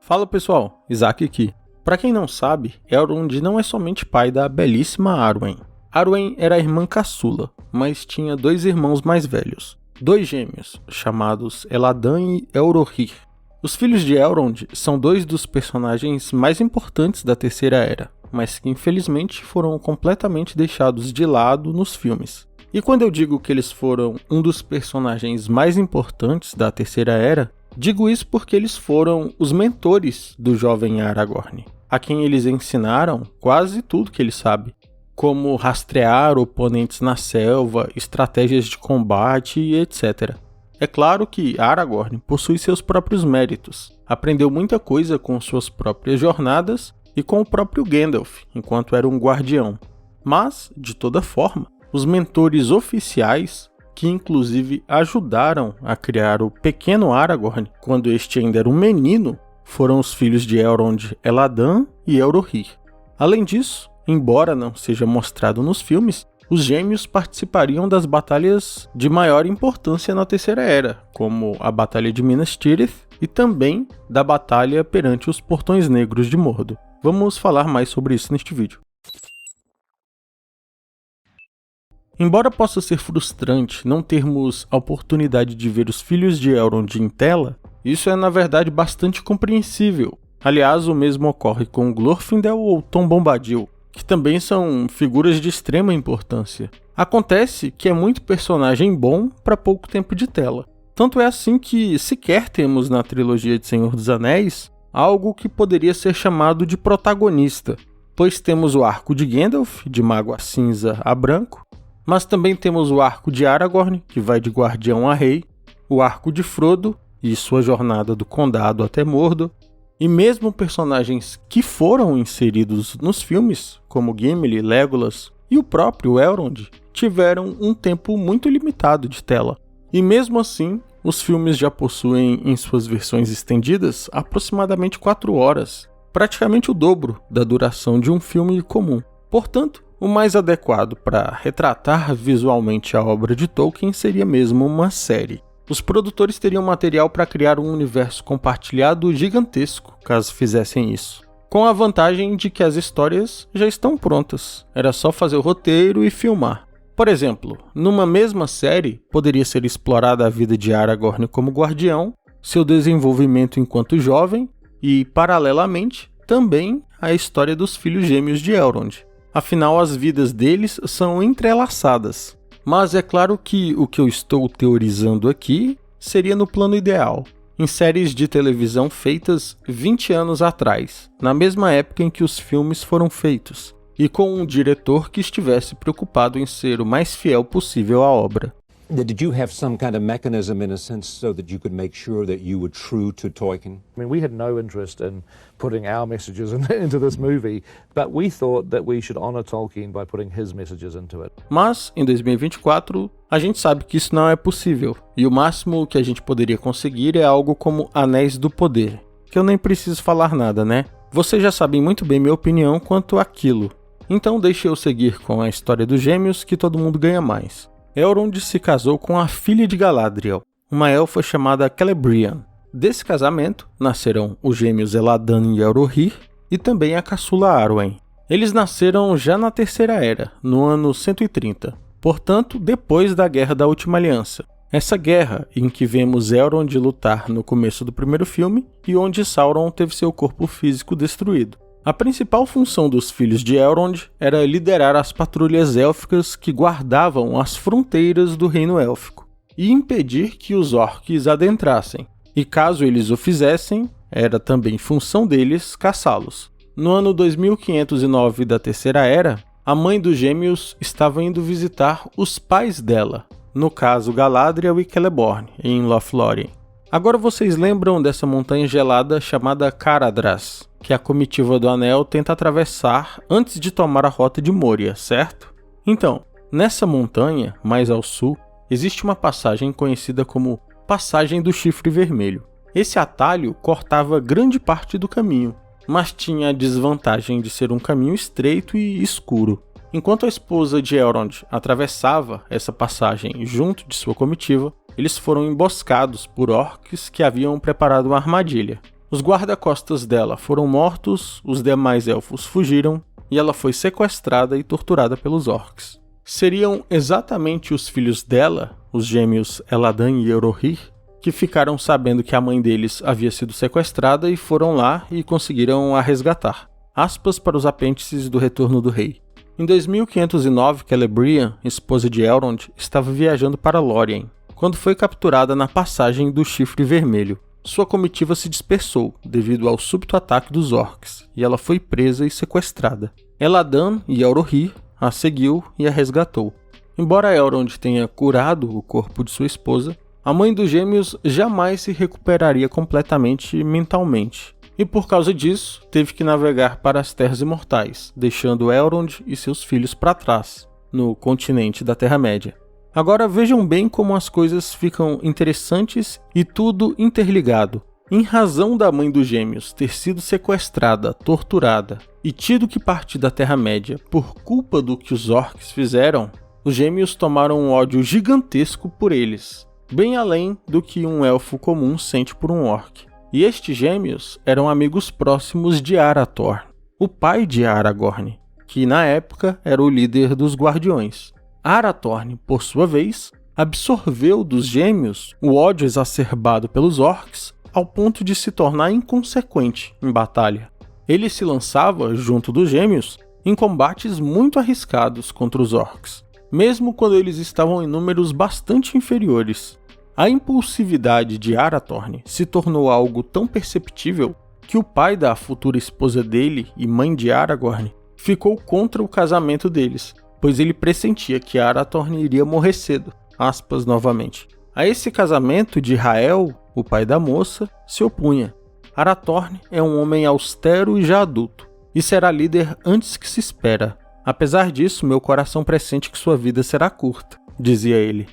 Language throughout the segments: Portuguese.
Fala pessoal, Isaac aqui. Pra quem não sabe, Elrond não é somente pai da belíssima Arwen. Arwen era a irmã caçula, mas tinha dois irmãos mais velhos, dois gêmeos, chamados Eladan e Elrohir. Os filhos de Elrond são dois dos personagens mais importantes da Terceira Era, mas que infelizmente foram completamente deixados de lado nos filmes. E quando eu digo que eles foram um dos personagens mais importantes da Terceira Era, digo isso porque eles foram os mentores do jovem Aragorn, a quem eles ensinaram quase tudo que ele sabe, como rastrear oponentes na selva, estratégias de combate e etc. É claro que Aragorn possui seus próprios méritos, aprendeu muita coisa com suas próprias jornadas e com o próprio Gandalf, enquanto era um guardião. Mas, de toda forma, os mentores oficiais, que inclusive ajudaram a criar o pequeno Aragorn quando este ainda era um menino, foram os filhos de Elrond, Eladan e Elrohir. Além disso, embora não seja mostrado nos filmes, os gêmeos participariam das batalhas de maior importância na Terceira Era, como a Batalha de Minas Tirith e também da batalha perante os Portões Negros de Mordor. Vamos falar mais sobre isso neste vídeo. Embora possa ser frustrante não termos a oportunidade de ver os filhos de Elrond em tela, isso é na verdade bastante compreensível. Aliás, o mesmo ocorre com Glorfindel ou Tom Bombadil, que também são figuras de extrema importância. Acontece que é muito personagem bom para pouco tempo de tela. Tanto é assim que sequer temos na trilogia de Senhor dos Anéis algo que poderia ser chamado de protagonista, pois temos o arco de Gandalf, de Mago a Cinza a Branco, mas também temos o arco de Aragorn, que vai de guardião a rei, o arco de Frodo e sua jornada do Condado até Mordor, e mesmo personagens que foram inseridos nos filmes, como Gimli, Legolas e o próprio Elrond, tiveram um tempo muito limitado de tela. E mesmo assim, os filmes já possuem em suas versões estendidas aproximadamente 4 horas, praticamente o dobro da duração de um filme comum. Portanto, o mais adequado para retratar visualmente a obra de Tolkien seria mesmo uma série. Os produtores teriam material para criar um universo compartilhado gigantesco, caso fizessem isso, com a vantagem de que as histórias já estão prontas, era só fazer o roteiro e filmar. Por exemplo, numa mesma série, poderia ser explorada a vida de Aragorn como guardião, seu desenvolvimento enquanto jovem e, paralelamente, também a história dos filhos gêmeos de Elrond. Afinal, as vidas deles são entrelaçadas. Mas é claro que o que eu estou teorizando aqui seria no plano ideal, em séries de televisão feitas 20 anos atrás, na mesma época em que os filmes foram feitos, e com um diretor que estivesse preocupado em ser o mais fiel possível à obra. Did you have some kind of mechanism, in a sense, so that you could make sure that you were true to Tolkien? I mean, we had no interest in putting our messages into this movie, but we thought that we should honor Tolkien by putting his messages into it. Mas, em 2024, a gente sabe que isso não é possível, e o máximo que a gente poderia conseguir é algo como Anéis do Poder, que eu nem preciso falar nada, né? Vocês já sabem muito bem minha opinião quanto àquilo. Então deixe eu seguir com a história dos gêmeos que todo mundo ganha mais. Elrond se casou com a filha de Galadriel, uma elfa chamada Celebrian. Desse casamento, nascerão os gêmeos Eladan e Elrohir, e também a caçula Arwen. Eles nasceram já na Terceira Era, no ano 130, portanto, depois da Guerra da Última Aliança. Essa guerra em que vemos Elrond lutar no começo do primeiro filme e onde Sauron teve seu corpo físico destruído. A principal função dos filhos de Elrond era liderar as patrulhas élficas que guardavam as fronteiras do reino élfico e impedir que os orcs adentrassem, e caso eles o fizessem, era também função deles caçá-los. No ano 2509 da Terceira Era, a mãe dos gêmeos estava indo visitar os pais dela, no caso Galadriel e Celeborn, em Lothlórien. Agora vocês lembram dessa montanha gelada chamada Caradhras, que a comitiva do Anel tenta atravessar antes de tomar a rota de Moria, certo? Então, nessa montanha, mais ao sul, existe uma passagem conhecida como Passagem do Chifre Vermelho. Esse atalho cortava grande parte do caminho, mas tinha a desvantagem de ser um caminho estreito e escuro. Enquanto a esposa de Elrond atravessava essa passagem junto de sua comitiva, eles foram emboscados por orcs que haviam preparado uma armadilha. Os guarda-costas dela foram mortos, os demais elfos fugiram e ela foi sequestrada e torturada pelos orcs. Seriam exatamente os filhos dela, os gêmeos Eladan e Eorohir, que ficaram sabendo que a mãe deles havia sido sequestrada e foram lá e conseguiram a resgatar. Aspas para os apêndices do Retorno do Rei. Em 2509, Celebrian, esposa de Elrond, estava viajando para Lórien, quando foi capturada na passagem do Chifre Vermelho. Sua comitiva se dispersou devido ao súbito ataque dos orcs, e ela foi presa e sequestrada. Eladan e Eorohir a seguiu e a resgatou. Embora Elrond tenha curado o corpo de sua esposa, a mãe dos gêmeos jamais se recuperaria completamente mentalmente, e por causa disso, teve que navegar para as Terras Imortais, deixando Elrond e seus filhos para trás, no continente da Terra-média. Agora vejam bem como as coisas ficam interessantes e tudo interligado. Em razão da mãe dos gêmeos ter sido sequestrada, torturada e tido que partir da Terra-média por culpa do que os orcs fizeram, os gêmeos tomaram um ódio gigantesco por eles, bem além do que um elfo comum sente por um orc. E estes gêmeos eram amigos próximos de Arathorn, o pai de Aragorn, que na época era o líder dos Guardiões. Arathorn, por sua vez, absorveu dos gêmeos o ódio exacerbado pelos orcs ao ponto de se tornar inconsequente em batalha. Ele se lançava, junto dos gêmeos, em combates muito arriscados contra os orcs, mesmo quando eles estavam em números bastante inferiores. A impulsividade de Arathorn se tornou algo tão perceptível que o pai da futura esposa dele e mãe de Aragorn ficou contra o casamento deles, pois ele pressentia que Arathorn iria morrer cedo. Aspas novamente. A esse casamento de Rael, o pai da moça, se opunha. Arathorn é um homem austero e já adulto, e será líder antes que se espera. Apesar disso, meu coração pressente que sua vida será curta, dizia ele.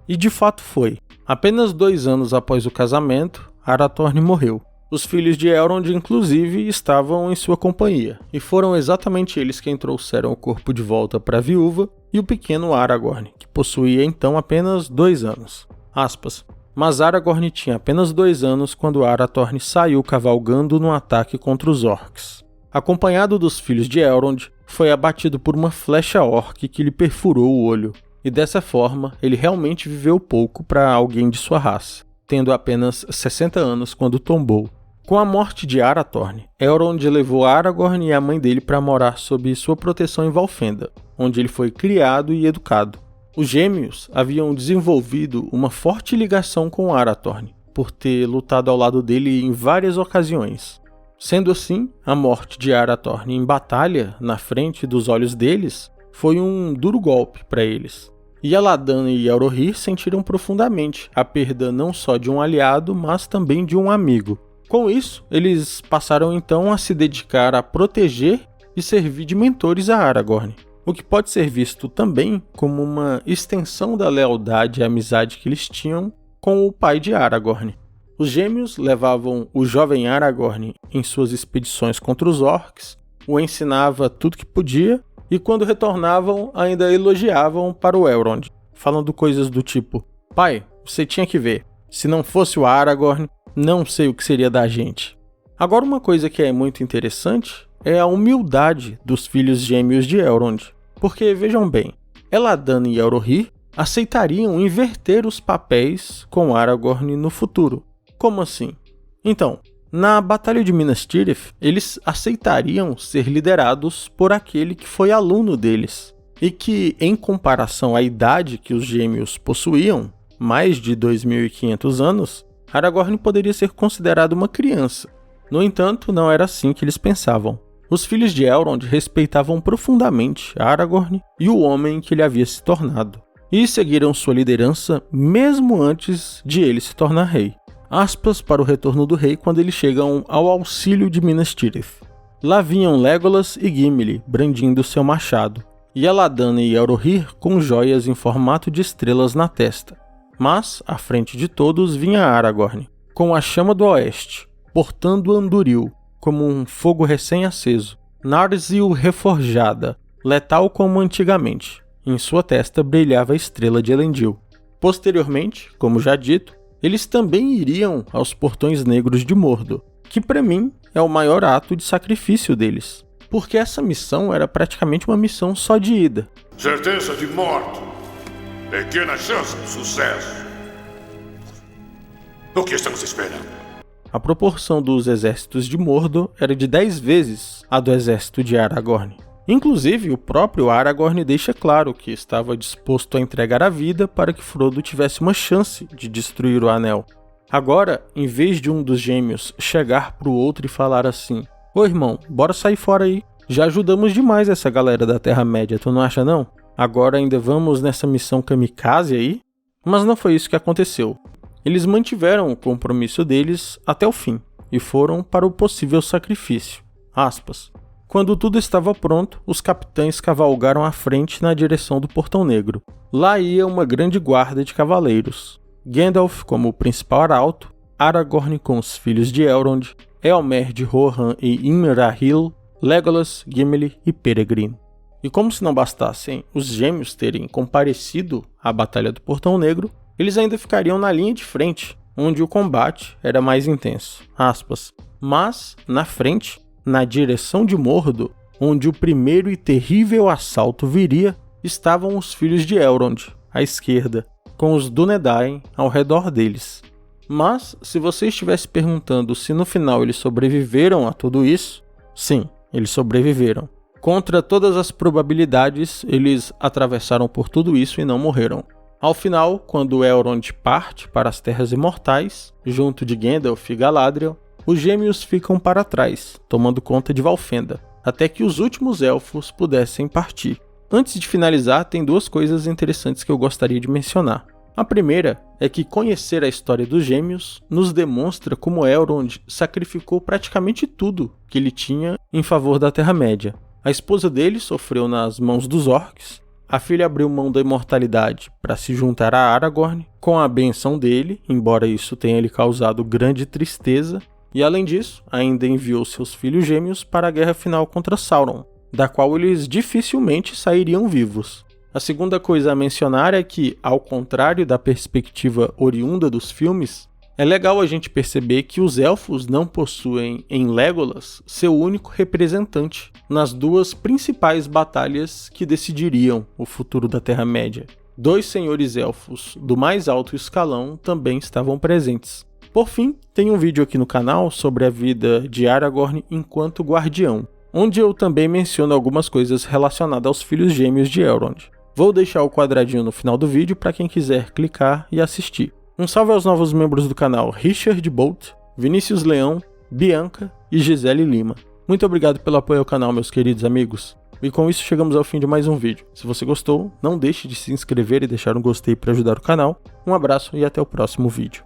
E de fato foi. Apenas 2 anos após o casamento, Arathorn morreu. Os filhos de Elrond, inclusive, estavam em sua companhia, e foram exatamente eles quem trouxeram o corpo de volta para a viúva e o pequeno Aragorn, que possuía então apenas 2 anos. Aspas. Mas Aragorn tinha apenas 2 anos quando Arathorn saiu cavalgando num ataque contra os orcs. Acompanhado dos filhos de Elrond, foi abatido por uma flecha orc que lhe perfurou o olho, e dessa forma ele realmente viveu pouco para alguém de sua raça, tendo apenas 60 anos quando tombou. Com a morte de Arathorn, Elrond levou Aragorn e a mãe dele para morar sob sua proteção em Valfenda, onde ele foi criado e educado. Os gêmeos haviam desenvolvido uma forte ligação com Arathorn, por ter lutado ao lado dele em várias ocasiões. Sendo assim, a morte de Arathorn em batalha, na frente dos olhos deles, foi um duro golpe para eles. E Eladan e Eorohir sentiram profundamente a perda não só de um aliado, mas também de um amigo. Com isso, eles passaram então a se dedicar a proteger e servir de mentores a Aragorn, o que pode ser visto também como uma extensão da lealdade e amizade que eles tinham com o pai de Aragorn. Os gêmeos levavam o jovem Aragorn em suas expedições contra os orcs, o ensinava tudo que podia, e quando retornavam ainda elogiavam para o Elrond, falando coisas do tipo: pai, você tinha que ver, se não fosse o Aragorn, não sei o que seria da gente. Agora, uma coisa que é muito interessante é a humildade dos filhos gêmeos de Elrond, porque vejam bem, Eladan e Eorohir aceitariam inverter os papéis com Aragorn no futuro. Como assim? Então, na Batalha de Minas Tirith, eles aceitariam ser liderados por aquele que foi aluno deles, e que, em comparação à idade que os gêmeos possuíam, mais de 2.500 anos, Aragorn poderia ser considerado uma criança. No entanto, não era assim que eles pensavam. Os filhos de Elrond respeitavam profundamente Aragorn e o homem que ele havia se tornado, e seguiram sua liderança mesmo antes de ele se tornar rei. Aspas para o Retorno do Rei quando eles chegam ao auxílio de Minas Tirith. Lá vinham Legolas e Gimli brandindo seu machado, e Eladan e Eorohir com joias em formato de estrelas na testa. Mas, à frente de todos, vinha Aragorn, com a chama do oeste, portando Andúril, como um fogo recém-aceso, Narsil reforjada, letal como antigamente. Em sua testa brilhava a estrela de Elendil. Posteriormente, como já dito, eles também iriam aos Portões Negros de Mordor, que para mim é o maior ato de sacrifício deles, porque essa missão era praticamente uma missão só de ida. Certeza de morte. Pequena chance de sucesso. O que estamos esperando? A proporção dos exércitos de Mordor era de 10 vezes a do exército de Aragorn. Inclusive, o próprio Aragorn deixa claro que estava disposto a entregar a vida para que Frodo tivesse uma chance de destruir o Anel. Agora, em vez de um dos gêmeos chegar pro outro e falar assim: "Ô irmão, bora sair fora aí. Já ajudamos demais essa galera da Terra-média, tu não acha não? Agora ainda vamos nessa missão kamikaze aí?" Mas não foi isso que aconteceu. Eles mantiveram o compromisso deles até o fim e foram para o possível sacrifício. Aspas. Quando tudo estava pronto, os capitães cavalgaram à frente na direção do Portão Negro. Lá ia uma grande guarda de cavaleiros. Gandalf como o principal arauto, Aragorn com os filhos de Elrond, Éomer de Rohan e Imrahil, Legolas, Gimli e Peregrine. E como se não bastassem os gêmeos terem comparecido à Batalha do Portão Negro, eles ainda ficariam na linha de frente, onde o combate era mais intenso. Aspas. Mas, na frente, na direção de Mordor, onde o primeiro e terrível assalto viria, estavam os filhos de Elrond, à esquerda, com os Dúnedain ao redor deles. Mas, se você estivesse perguntando se no final eles sobreviveram a tudo isso, sim, eles sobreviveram. Contra todas as probabilidades, eles atravessaram por tudo isso e não morreram. Ao final, quando Elrond parte para as Terras Imortais, junto de Gandalf e Galadriel, os gêmeos ficam para trás, tomando conta de Valfenda, até que os últimos elfos pudessem partir. Antes de finalizar, tem duas coisas interessantes que eu gostaria de mencionar. A primeira é que conhecer a história dos gêmeos nos demonstra como Elrond sacrificou praticamente tudo que ele tinha em favor da Terra-média. A esposa dele sofreu nas mãos dos orcs, a filha abriu mão da imortalidade para se juntar a Aragorn, com a benção dele, embora isso tenha lhe causado grande tristeza, e além disso, ainda enviou seus filhos gêmeos para a guerra final contra Sauron, da qual eles dificilmente sairiam vivos. A segunda coisa a mencionar é que, ao contrário da perspectiva oriunda dos filmes, é legal a gente perceber que os elfos não possuem em Legolas seu único representante nas duas principais batalhas que decidiriam o futuro da Terra-média. 2 senhores elfos do mais alto escalão também estavam presentes. Por fim, tem um vídeo aqui no canal sobre a vida de Aragorn enquanto guardião, onde eu também menciono algumas coisas relacionadas aos filhos gêmeos de Elrond. Vou deixar o quadradinho no final do vídeo para quem quiser clicar e assistir. Um salve aos novos membros do canal Richard Bolt, Vinícius Leão, Bianca e Gisele Lima. Muito obrigado pelo apoio ao canal, meus queridos amigos. E com isso chegamos ao fim de mais um vídeo. Se você gostou, não deixe de se inscrever e deixar um gostei para ajudar o canal. Um abraço e até o próximo vídeo.